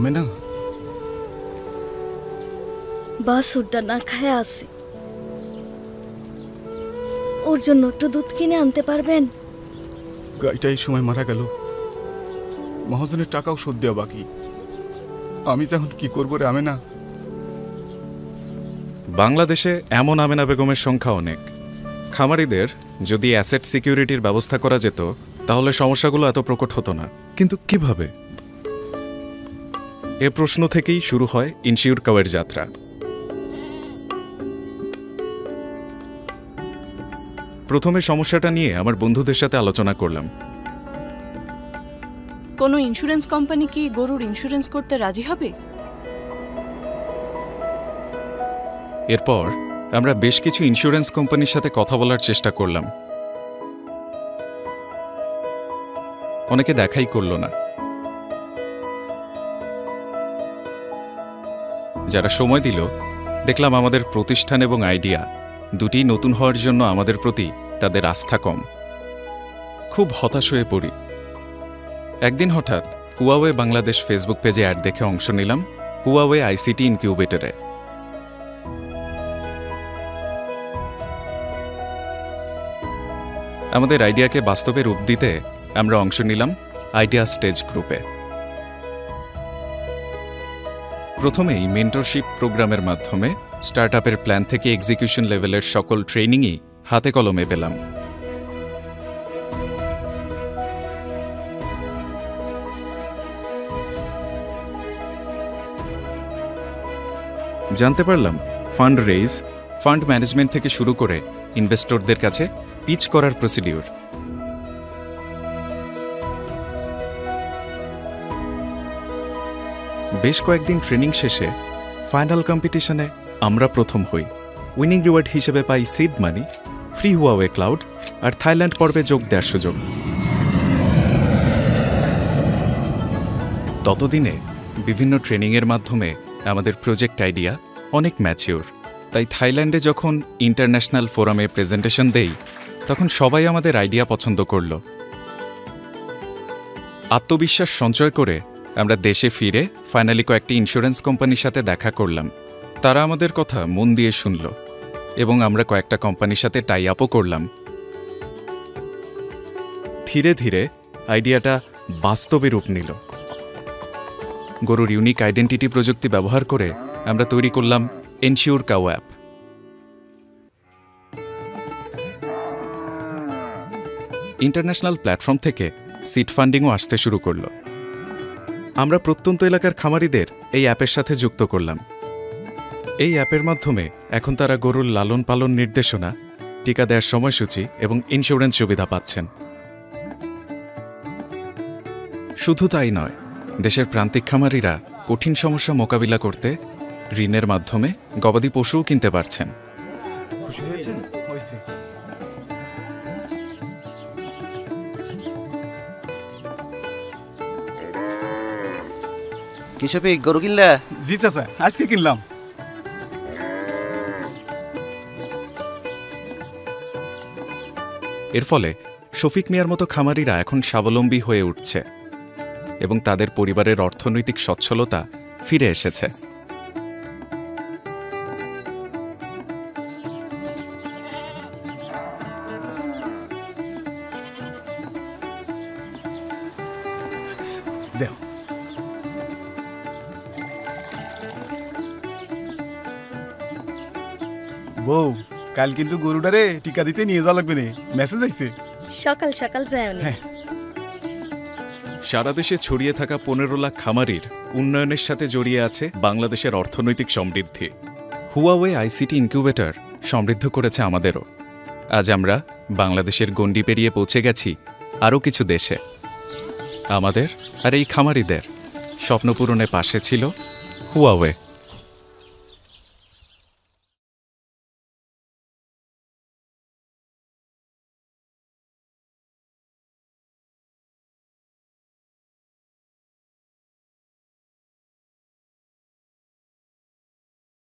আমেনা বাসুরটা না খায় আছে, ওর জন্য একটু দুধ কিনে আনতে পারবেন? গাইটা এই সময় মারা গেল, মহাজনের টাকাও শোধ দেওয়া বাকি। আমি যখন কি করবো রে আমেনা? বাংলাদেশে এমন আমেনা বেগমের সংখ্যা অনেক। খামারিদের যদি অ্যাসেট সিকিউরিটির ব্যবস্থা করা যেত তাহলে সমস্যাগুলো এত প্রকট হতো না। কিন্তু কিভাবে? এ প্রশ্ন থেকেই শুরু হয় ইনসিওর কাওয়ের যাত্রা। প্রথমে সমস্যাটা নিয়ে আমার বন্ধুদের সাথে আলোচনা করলাম। কোনো ইন্স্যুরেন্স কোম্পানি কি গরুর ইন্স্যুরেন্স করতে রাজি হবে? এরপর আমরা বেশ কিছু ইন্স্যুরেন্স কোম্পানির সাথে কথা বলার চেষ্টা করলাম। অনেকে দেখাই করল না। যারা সময় দিল, দেখলাম আমাদের প্রতিষ্ঠান এবং আইডিয়া দুটি নতুন হওয়ার জন্য আমাদের প্রতি তাদের আস্থা কম। খুব হতাশ হয়ে পড়ি। একদিন হঠাৎ হুয়াওয়ে বাংলাদেশ ফেসবুক পেজে অ্যাড দেখে অংশ নিলাম হুয়াওয়ে আইসিটি ইনকিউবেটরে। আমাদের আইডিয়াকে বাস্তবে রূপ দিতে আমরা অংশ নিলাম আইডিয়া স্টেজ গ্রুপে। প্রথমেই মেন্টরশিপ প্রোগ্রামের মাধ্যমে স্টার্টআপের প্ল্যান থেকে এক্সিকিউশন লেভেলের সকল ট্রেনিংই হাতে কলমে পেলাম। জানতে পারলাম ফান্ড রেইজ, ফান্ড ম্যানেজমেন্ট থেকে শুরু করে ইনভেস্টরদের কাছে পিচ করার প্রসিডিউর। বেশ কয়েকদিন ট্রেনিং শেষে ফাইনাল কম্পিটিশনে আমরা প্রথম হই। উইনিং রিওয়ার্ড হিসেবে পাই সিড মানি, ফ্রি হুয়াওয়ে ক্লাউড আর থাইল্যান্ড পর্বে যোগ দেওয়ার সুযোগ। ততদিনে বিভিন্ন ট্রেনিংয়ের মাধ্যমে আমাদের প্রজেক্ট আইডিয়া অনেক ম্যাচিওর। তাই থাইল্যান্ডে যখন ইন্টারন্যাশনাল ফোরামে প্রেজেন্টেশন দেই তখন সবাই আমাদের আইডিয়া পছন্দ করল। আত্মবিশ্বাস সঞ্চয় করে আমরা দেশে ফিরে ফাইনালি কয়েকটি ইন্স্যুরেন্স কোম্পানির সাথে দেখা করলাম। তারা আমাদের কথা মন দিয়ে শুনল এবং আমরা কয়েকটা কোম্পানির সাথে টাই আপও করলাম। ধীরে ধীরে আইডিয়াটা বাস্তবে রূপ নিল। গরুর ইউনিক আইডেন্টিটি প্রযুক্তি ব্যবহার করে আমরা তৈরি করলাম এনশিওর কাও অ্যাপ। ইন্টারন্যাশনাল প্ল্যাটফর্ম থেকে সিড ফান্ডিংও আসতে শুরু করল। আমরা প্রত্যন্ত এলাকার খামারিদের এই অ্যাপের সাথে যুক্ত করলাম। এই অ্যাপের মাধ্যমে এখন তারা গরুর লালন পালন নির্দেশনা, টিকা দেওয়ার সময়সূচি এবং ইন্স্যুরেন্স সুবিধা পাচ্ছেন। শুধু তাই নয়, দেশের প্রান্তিক খামারিরা কঠিন সমস্যা মোকাবিলা করতে ঋণের মাধ্যমে গবাদি পশুও কিনতে পারছেন। কি শফিক, গরু কিনলা? জি চাচা, আজকে কিনলাম। এর ফলে শফিক মিয়ার মতো খামারিরা এখন স্বাবলম্বী হয়ে উঠছে এবং তাদের পরিবারের অর্থনৈতিক সচ্ছলতা ফিরে এসেছে। বউ, কাল কিন্তু গরুটারে টিকা দিতে নিয়ে যাওয়া লাগবে না, মেসেজ আইছে। সকাল সকাল যায়। সারা দেশে ছড়িয়ে থাকা 15 লাখ খামারির উন্নয়নের সাথে জড়িয়ে আছে বাংলাদেশের অর্থনৈতিক সমৃদ্ধি। হুয়াওয়ে আইসিটি ইনকিউবেটর সমৃদ্ধ করেছে আমাদেরও। আজ আমরা বাংলাদেশের গণ্ডি পেরিয়ে পৌঁছে গেছি আরও কিছু দেশে। আমাদের আর এই খামারিদের স্বপ্ন পূরণে পাশে ছিল হুয়াওয়ে।